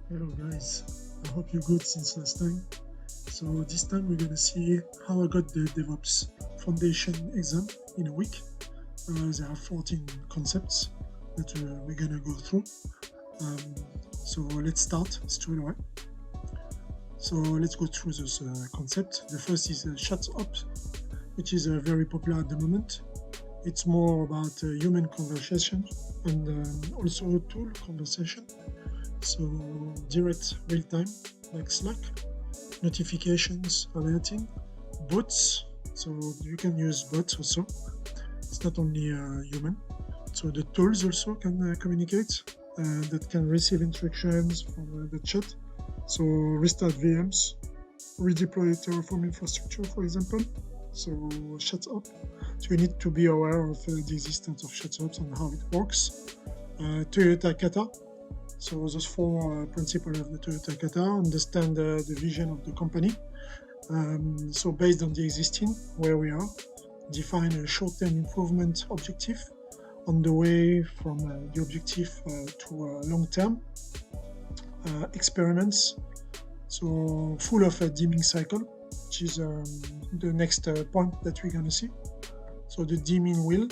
Hello guys, I hope you're good since last time. So this time we're gonna see how I got the Devops Foundation exam in a week. There are 14 concepts that we're gonna go through. Um, so let's start straight away. So let's go through this concept. The first is Shut Up, which is very popular at the moment. It's more about human conversation and also tool conversation. So direct real time like Slack, notifications, alerting, bots. So you can use bots also. It's not only human. So the tools also can communicate that can receive instructions from the chat. So restart VMs, redeploy Terraform infrastructure, for example. So shut up. So you need to be aware of the existence of shut ups and how it works. Toyota Kata. So those four principles of the Toyota Kata understand the vision of the company. So based on the existing, where we are, define a short-term improvement objective on the way from the objective to long-term experiments. So full of a dimming cycle, which is the next point that we're going to see. So the dimming wheel,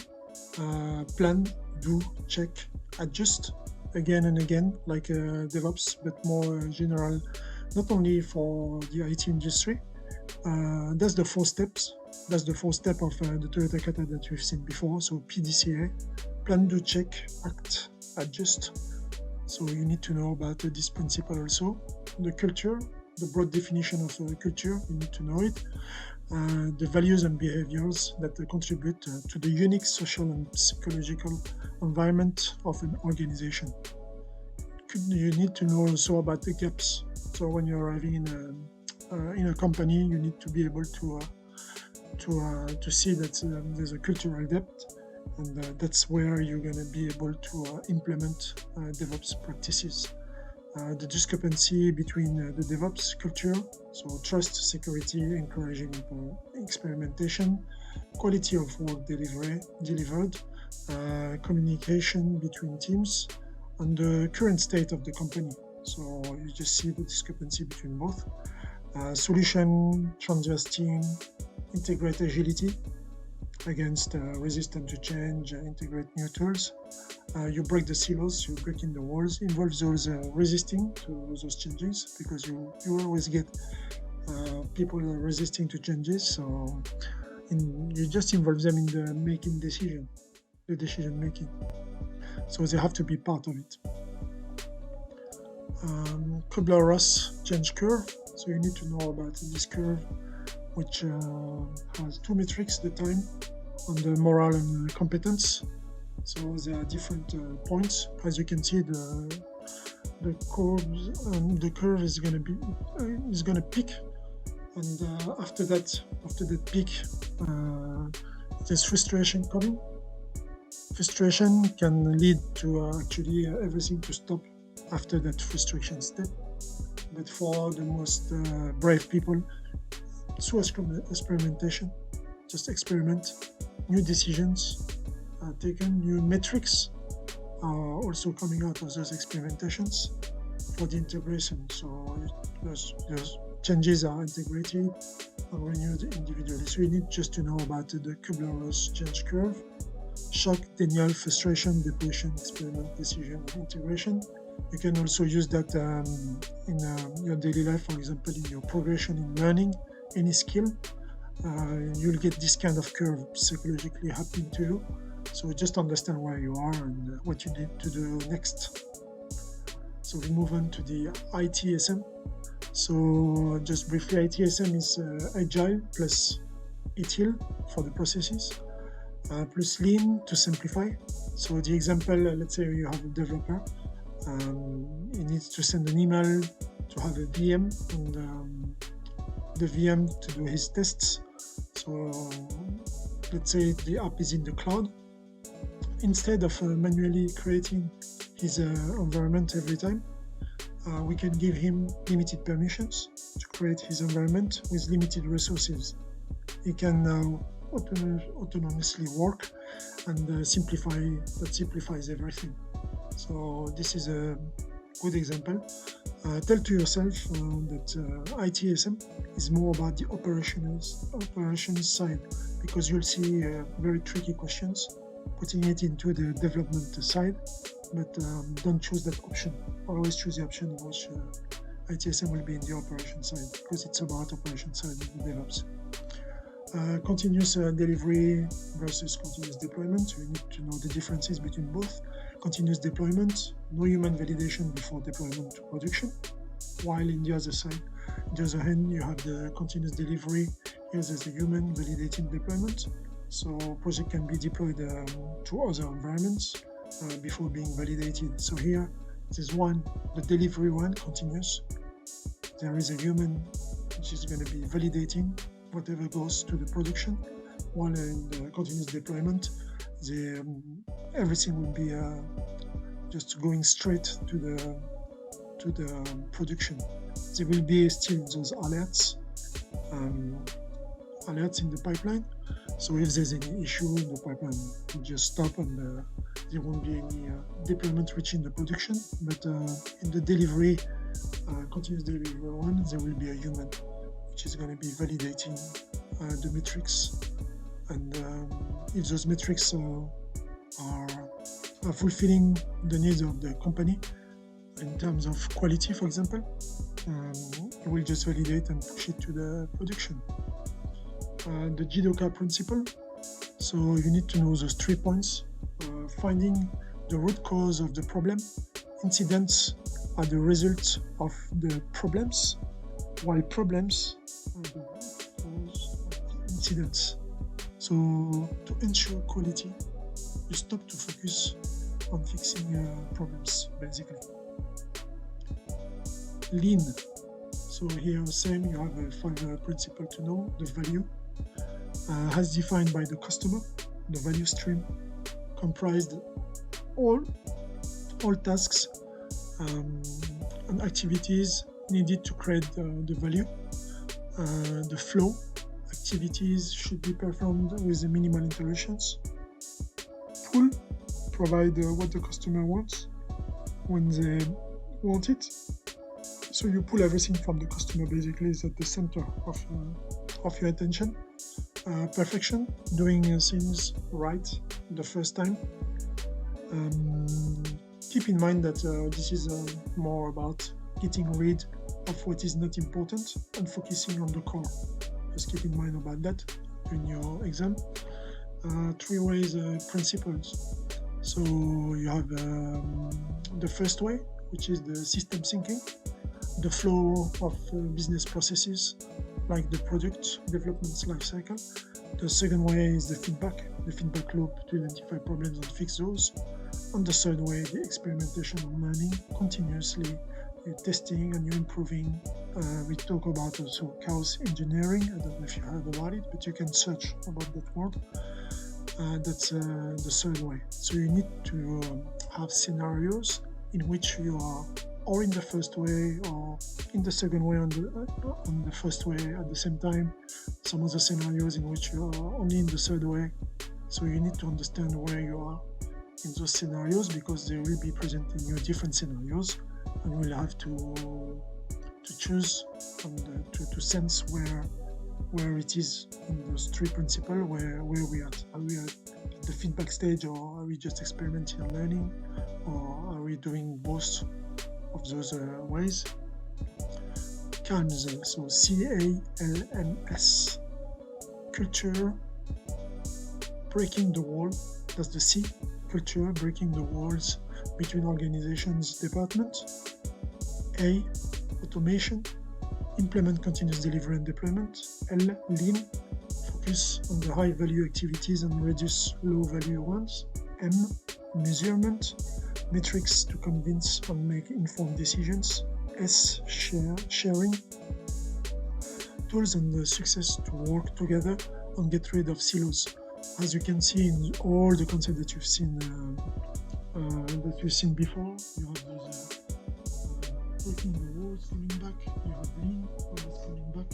plan, do, check, adjust, again and again, like DevOps, but more general, not only for the IT industry. That's the 4 steps. That's the 4th step of the Toyota Kata that we've seen before. So PDCA, plan, do, check, act, adjust. So you need to know about this principle also. The culture, the broad definition of culture, you need to know it. The values and behaviors that contribute to the unique social and psychological environment of an organization. You need to know also about the gaps. So when you're arriving in a company, you need to be able to see that there's a cultural depth, and that's where you're going to be able to implement DevOps practices. The discrepancy between the DevOps culture, so trust, security, encouraging experimentation, quality of work delivered, communication between teams, and the current state of the company. So you just see the discrepancy between both. Solution, transverse team, integrate agility against resistance to change, integrate new tools. You break the silos, you break in the walls, involve those resisting to those changes, because you always get people resisting to changes. So you just involve them in the decision making. So they have to be part of it. Kubler-Ross change curve. So you need to know about this curve, which has 2 metrics: the time and the morale and competence. So there are different points. As you can see, the curve is going to peak, and after that peak, there's frustration coming. Frustration can lead to actually everything to stop after that frustration step. But for the most brave people, through experimentation, just experiment, new decisions taken, new metrics are also coming out of those experimentations for the integration. So those changes are integrated and renewed individually. So you need just to know about the Kubler-Ross change curve: shock, denial, frustration, depletion, experiment, decision, and integration. You can also use that in your daily life, for example, in your progression in learning any skill. You'll get this kind of curve psychologically happening to you. So just understand where you are and what you need to do next. So we move on to the ITSM. So just briefly, ITSM is Agile plus ETL for the processes, plus Lean to simplify. So the example, let's say you have a developer. He needs to send an email to have a VM, and the VM to do his tests. So let's say the app is in the cloud. Instead of manually creating his environment every time, we can give him limited permissions to create his environment with limited resources. He can now autonomously work, and simplifies everything. So this is a good example. Tell to yourself that ITSM is more about the operations side, because you'll see very tricky questions putting it into the development side, but don't choose that option. Always choose the option in which ITSM will be in the operation side, because it's about operation side of the DevOps. Continuous delivery versus continuous deployment. So you need to know the differences between both. Continuous deployment, no human validation before deployment to production, while in the other side, on the other hand, you have the continuous delivery. Here there's a human validating deployment, so project can be deployed to other environments before being validated. So here there's one, the delivery one, continuous. There is a human which is going to be validating whatever goes to the production, while in the continuous deployment, everything will be just going straight to the production. There will be still those alerts in the pipeline. So if there's any issue in the pipeline, you just stop and there won't be any deployment reaching the production. But in the delivery, continuous delivery one, there will be a human which is going to be validating the metrics, and if those metrics are fulfilling the needs of the company in terms of quality, for example, you will just validate and push it to the production. The Jidoka principle. So you need to know those 3 points. Finding the root cause of the problem. Incidents are the result of the problems, while problems are the root cause of the incidents. So to ensure quality, you stop to focus on fixing problems, basically. Lean. So here same, you have a 5 principle to know. The value as defined by the customer, the value stream comprised all tasks and activities needed to create the value. The flow activities should be performed with the minimal interruptions. Pull, provide what the customer wants when they want it. So you pull everything from the customer, basically is at the center of your attention. Perfection, doing things right the first time. Keep in mind that this is more about getting rid of what is not important and focusing on the core. Just keep in mind about that in your exam. 3 ways principles. So you have the first way, which is the system thinking, the flow of business processes, like the product development life cycle. The second way is the feedback loop to identify problems and fix those. And the third way, the experimentation and learning, continuously you're testing and you're improving. We talk about also chaos engineering. I don't know if you heard about it, but you can search about that word. That's the third way. So you need to have scenarios in which you are or in the first way or in the second way on the first way at the same time. Some of the scenarios in which you are only in the third way. So you need to understand where you are in those scenarios, because they will be presenting you different scenarios, and you will have to choose and to sense where it is in those 3 principles, where we are. Are we at the feedback stage, or are we just experimenting and learning, or are we doing both of those ways? CALMS, so CALMS, culture, breaking the wall. That's the C, culture, breaking the walls between organizations, departments. A, automation, implement continuous delivery and deployment. L, lean, focus on the high value activities and reduce low value ones. M, measurement, metrics to convince and make informed decisions. S, sharing, tools and the success to work together and get rid of silos. As you can see in all the concepts that you've seen before, you have those breaking the walls coming back, you have lean always coming back,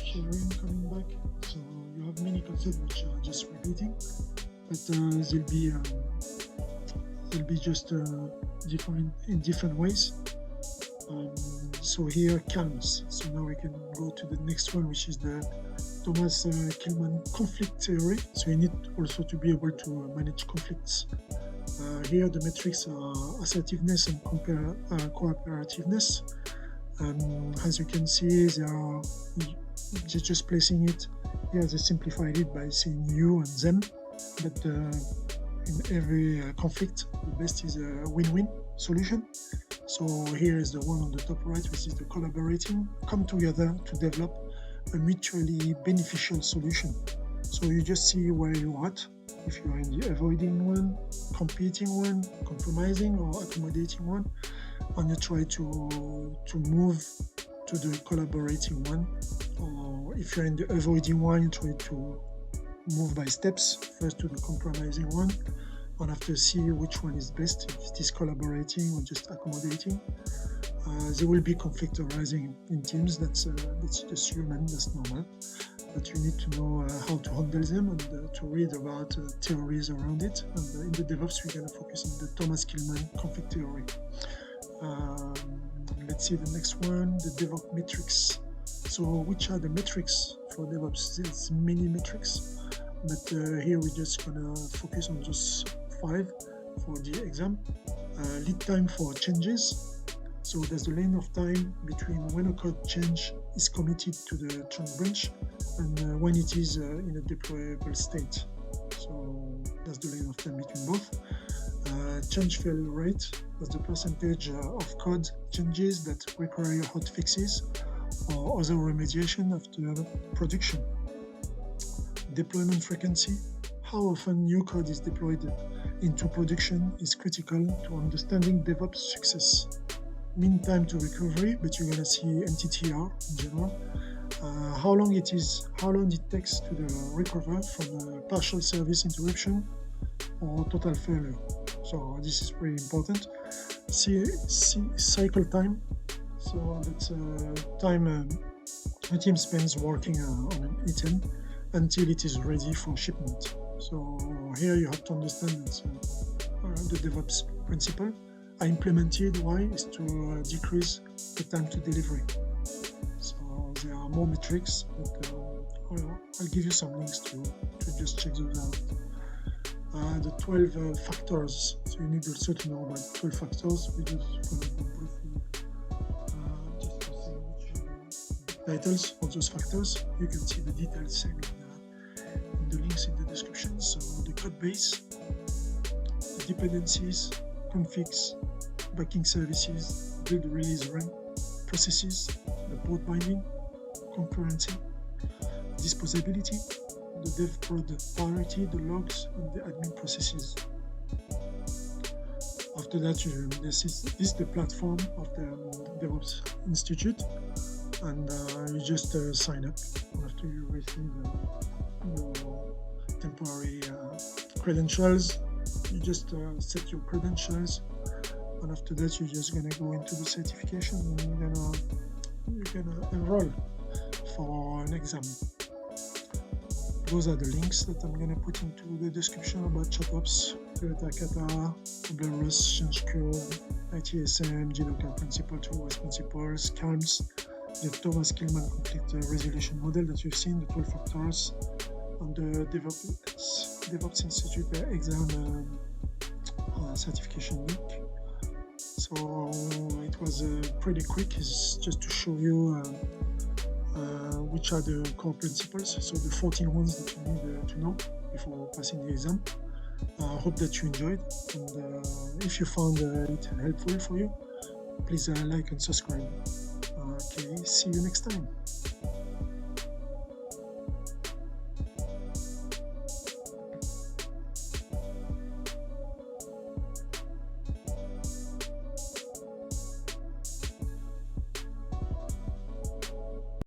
sharing coming back. So you have many concepts which are just repeating, but there'll be they'll be just defined in different ways. So here calms. So now we can go to the next one, which is the Thomas Kilmann conflict theory. So you need also to be able to manage conflicts. Here the metrics are assertiveness and cooperativeness. As you can see, they're just placing it here. They simplified it by saying you and them, but in every conflict, the best is a win-win solution. So here is the one on the top right, which is the collaborating, come together to develop a mutually beneficial solution. So you just see where you're at, if you're in the avoiding one, competing one, compromising or accommodating one, and you try to move to the collaborating one. Or if you're in the avoiding one, you try to move by steps, first to the compromising one, and after see which one is best, if it is collaborating or just accommodating. There will be conflict arising in teams, that's just human, that's normal, but you need to know how to handle them and to read about theories around it. And in the Devops, we're going to focus on the Thomas Kilmann conflict theory. Let's see the next one, the DevOps metrics. So which are the metrics for DevOps? There's many metrics, but here we're just going to focus on just 5 for the exam. Lead time for changes. So there's the length of time between when a code change is committed to the trunk branch and when it is in a deployable state. So that's the length of time between both. Change fail rate, that's the percentage of code changes that require hot fixes or other remediation after production. Deployment frequency, how often new code is deployed into production is critical to understanding DevOps success. Mean time to recovery, but you're gonna see MTTR in general. How long it takes to recover from a partial service interruption or total failure. So this is pretty important. Cycle time. So that's time a team spends working on an item until it is ready for shipment. So here you have to understand that the DevOps principle I implemented. Why is to decrease the time to delivery. So there are more metrics, but I'll give you some links to just check those out. The 12 factors. So you need also to know about 12 factors. We just going to go briefly just to see which titles of those factors. You can see the details in the links in the description. So the code base, the dependencies, configs, backing services, build, release, run, processes, the port binding, concurrency, disposability, the dev prod priority, the logs, and the admin processes. After that, this is the platform of the Devops Institute, and you just sign up after you receive your temporary credentials. You just set your credentials, and after that, you're just gonna go into the certification and you're gonna enroll for an exam. Those are the links that I'm gonna put into the description about ChatOps, Toyota Kata, Rust, ChangeCure, ITSM, GDocker principle, 2OS principles, CALMS, the Thomas Kilmann conflict resolution model that you've seen, the 12 factors, and the Devops Institute exam certification link. So it was pretty quick. It's just to show you which are the core principles, so the 14 ones that you need to know before passing the exam. I hope that you enjoyed, and if you found it helpful for you, please like and subscribe. Okay, see you next time.